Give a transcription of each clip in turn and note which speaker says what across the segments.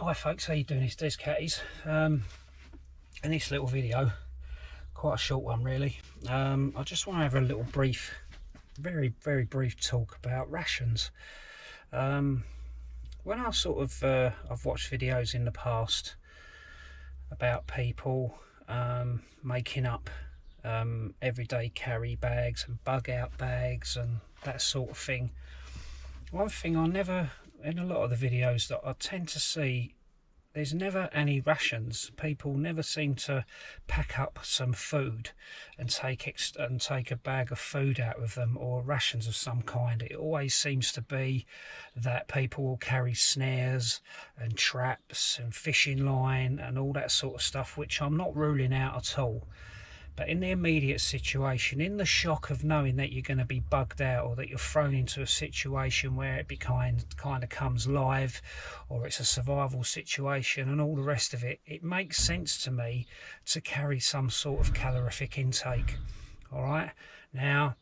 Speaker 1: Hi folks, how you doing? It's Des Catties. In this little video, quite a short one really, I just want to have a little brief, very brief talk about rations. When I sort of I've watched videos in the past about people making up everyday carry bags and bug out bags and that sort of thing. One thing I never, in a lot of the videos that I tend to see, there's never any rations. People never seem to pack up some food and take a bag of food out with them, or rations of some kind. It always seems to be that people will carry snares and traps and fishing line and all that sort of stuff, which I'm not ruling out at all. But in the immediate situation, in the shock of knowing that you're going to be bugged out, or that you're thrown into a situation where it kind of comes live, or it's a survival situation and all the rest of it, it makes sense to me to carry some sort of calorific intake. All right. Now,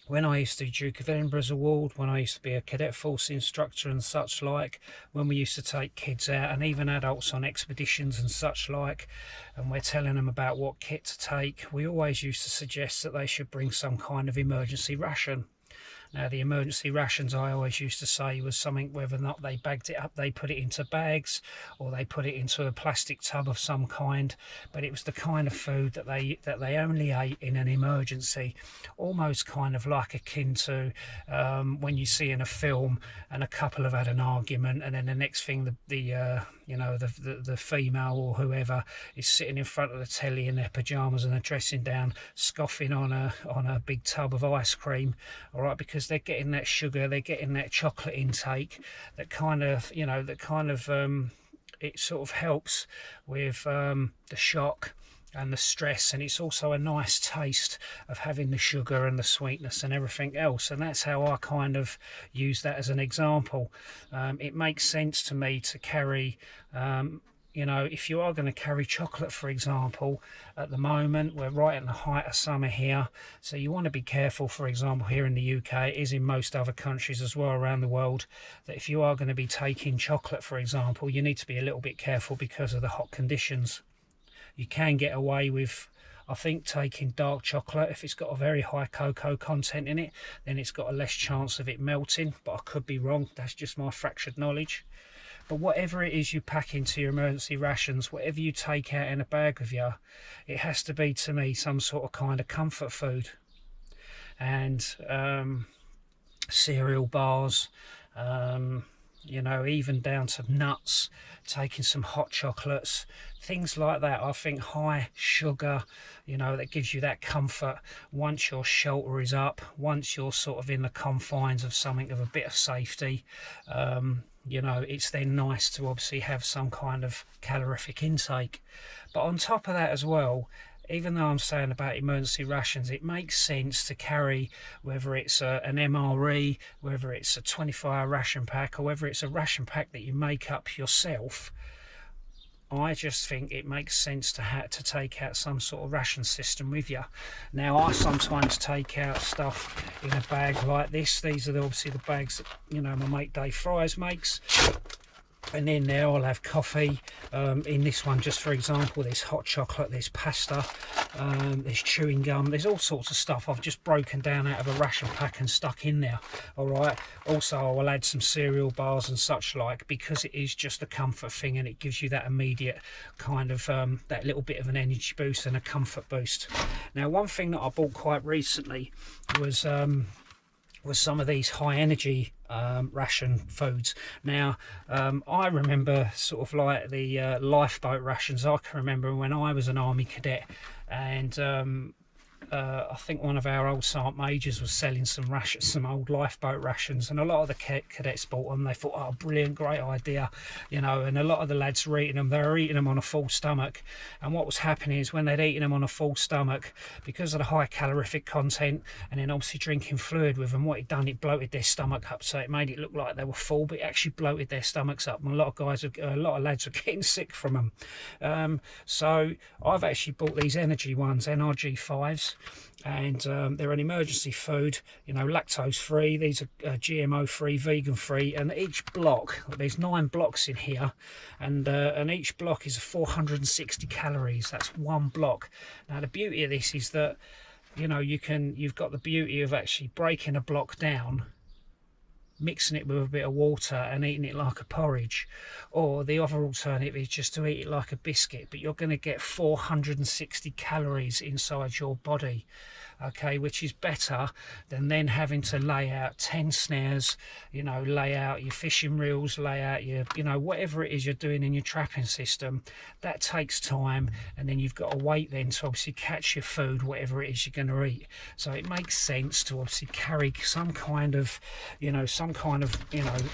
Speaker 1: when I used to do Duke of Edinburgh's Award, when I used to be a cadet force instructor and such like, when we used to take kids out and even adults on expeditions and such like, and we're telling them about what kit to take, we always used to suggest that they should bring some kind of emergency ration. Now, the emergency rations, I always used to say, was something, whether or not they bagged it up, they put it into bags or they put it into a plastic tub of some kind, but it was the kind of food that they only ate in an emergency, almost kind of like akin to when you see in a film and a couple have had an argument, and then the next thing the female or whoever is sitting in front of the telly in their pajamas and their dressing down, scoffing on a big tub of ice cream, all right, because they're getting that sugar, they're getting that chocolate intake that kind of, it sort of helps with the shock and the stress, and it's also a nice taste of having the sugar and the sweetness and everything else. And that's how I kind of use that as an example. It makes sense to me to carry if you are going to carry chocolate, for example, at the moment we're right in the height of summer here, so you want to be careful. For example, here in the UK, it is in most other countries as well around the world, that if you are going to be taking chocolate, for example, you need to be a little bit careful because of the hot conditions. You can get away with, I think, taking dark chocolate. If it's got a very high cocoa content in it, then it's got a less chance of it melting, but I could be wrong. That's just my fractured knowledge. But whatever it is you pack into your emergency rations, whatever you take out in a bag with you, it has to be, to me, some sort of kind of comfort food. And cereal bars, even down to nuts, taking some hot chocolates, things like that. I think high sugar, that gives you that comfort once your shelter is up, once you're sort of in the confines of something of a bit of safety. It's then nice to obviously have some kind of calorific intake. But on top of that as well, even though I'm saying about emergency rations, it makes sense to carry, whether it's an MRE, whether it's a 24-hour ration pack, or whether it's a ration pack that you make up yourself. I just think it makes sense to take out some sort of ration system with you. Now, I sometimes take out stuff in a bag like this. These are obviously the bags that my mate Dave Fryers makes. And in there I'll have coffee. In this one, just for example, there's hot chocolate, there's pasta, there's chewing gum, there's all sorts of stuff I've just broken down out of a ration pack and stuck in there. All right. Also, I will add some cereal bars and such like, because it is just a comfort thing, and it gives you that immediate kind of that little bit of an energy boost and a comfort boost. Now, one thing that I bought quite recently was some of these high energy ration foods. Now, I remember sort of like the Lifeboat rations. I can remember when I was an army cadet, and I think one of our old sergeant majors was selling some old Lifeboat rations, and a lot of the cadets bought them. They thought, oh, brilliant, great idea, and a lot of the lads were eating them. They were eating them on a full stomach, and what was happening is, when they'd eaten them on a full stomach, because of the high calorific content, and then obviously drinking fluid with them, what it done, it bloated their stomach up, so it made it look like they were full, but it actually bloated their stomachs up, and a lot of lads were getting sick from them. So I've actually bought these energy ones, NRG5s. and they're an emergency food, you know, lactose free. These are GMO free, vegan free, and each block, there's 9 blocks in here, and each block is 460 calories. That's one block. Now the beauty of this is that, you know, you've got the beauty of actually breaking a block down, mixing it with a bit of water and eating it like a porridge, or the other alternative is just to eat it like a biscuit, but you're going to get 460 calories inside your body, okay, which is better than then having to lay out 10 snares, you know, lay out your fishing reels, lay out your, you know, whatever it is you're doing in your trapping system. That takes time, and then you've got to wait then to obviously catch your food, whatever it is you're going to eat. So it makes sense to obviously carry some kind of, you know,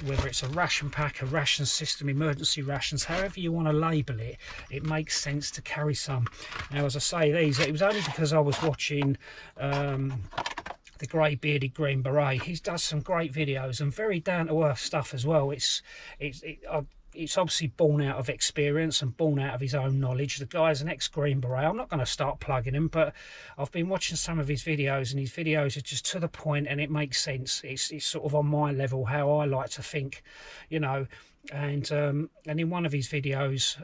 Speaker 1: whether it's a ration pack, a ration system, emergency rations, however you want to label it, it makes sense to carry some. Now, as I say, these, it was only because I was watching the grey bearded green beret. He does some great videos and very down to earth stuff as well. It's obviously born out of experience and born out of his own knowledge. The guy's an ex-Green Beret. I'm not going to start plugging him, but I've been watching some of his videos, and his videos are just to the point, and it makes sense. It's sort of on my level, how I like to think, you know. And in one of his videos,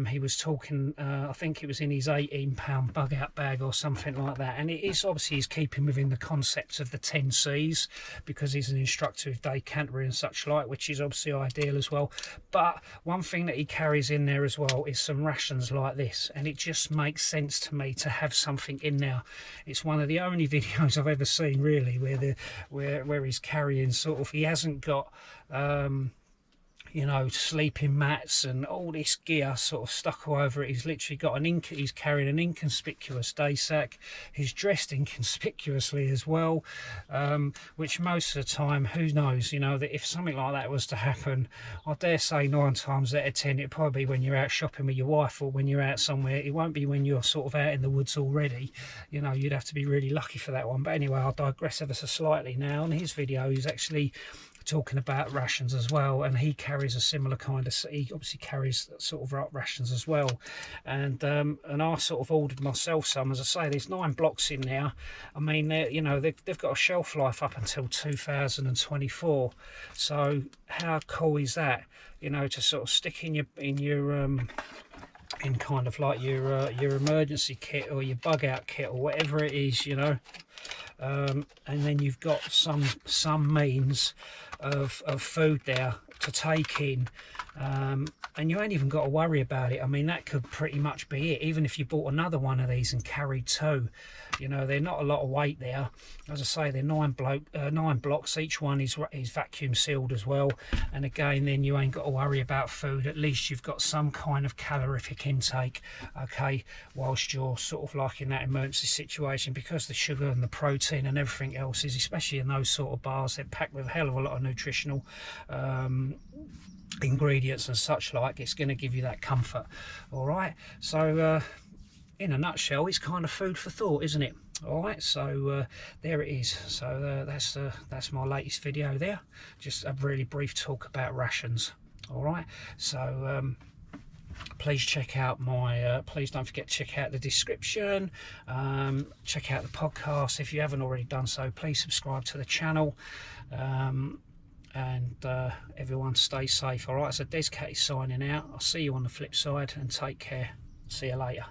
Speaker 1: he was talking, I think it was in his 18-pound bug out bag or something like that, and it is obviously he's keeping within the concepts of the 10 C's, because he's an instructor of decantery and such like, which is obviously ideal as well. But one thing that he carries in there as well is some rations like this, and it just makes sense to me to have something in there. It's one of the only videos I've ever seen really where he's carrying sort of, he hasn't got you know, sleeping mats and all this gear sort of stuck all over it. He's literally got he's carrying an inconspicuous day sack. He's dressed inconspicuously as well, which most of the time, who knows, you know, that if something like that was to happen, I dare say 9 times out of 10 it'd probably be when you're out shopping with your wife, or when you're out somewhere. It won't be when you're sort of out in the woods already. You know, you'd have to be really lucky for that one. But anyway, I'll digress ever so slightly now. On his video, he's actually talking about rations as well, and he carries a similar kind of, he obviously carries sort of rations as well, and I sort of ordered myself some. As I say, there's 9 blocks in there. I mean, you know, they've got a shelf life up until 2024, so how cool is that, you know, to sort of stick in your in kind of like your emergency kit or your bug out kit or whatever it is, you know. And then you've got some means of food there to take in, and you ain't even got to worry about it. I mean, that could pretty much be it. Even if you bought another one of these and carried 2, you know, they're not a lot of weight there. As I say, they're 9 blocks. Each one is vacuum sealed as well, and again, then you ain't got to worry about food. At least you've got some kind of calorific intake, okay, whilst you're sort of like in that emergency situation, because the sugar and the protein and everything else is, especially in those sort of bars, they're packed with a hell of a lot of nutritional ingredients and such like. It's going to give you that comfort. All right, so in a nutshell, it's kind of food for thought, isn't it? All right, so there it is. So that's my latest video there, just a really brief talk about rations. All right, so please check out my please don't forget to check out the description, check out the podcast if you haven't already done so. Please subscribe to the channel, and everyone stay safe. All right, so Des Cat is signing out. I'll see you on the flip side, and take care. See you later.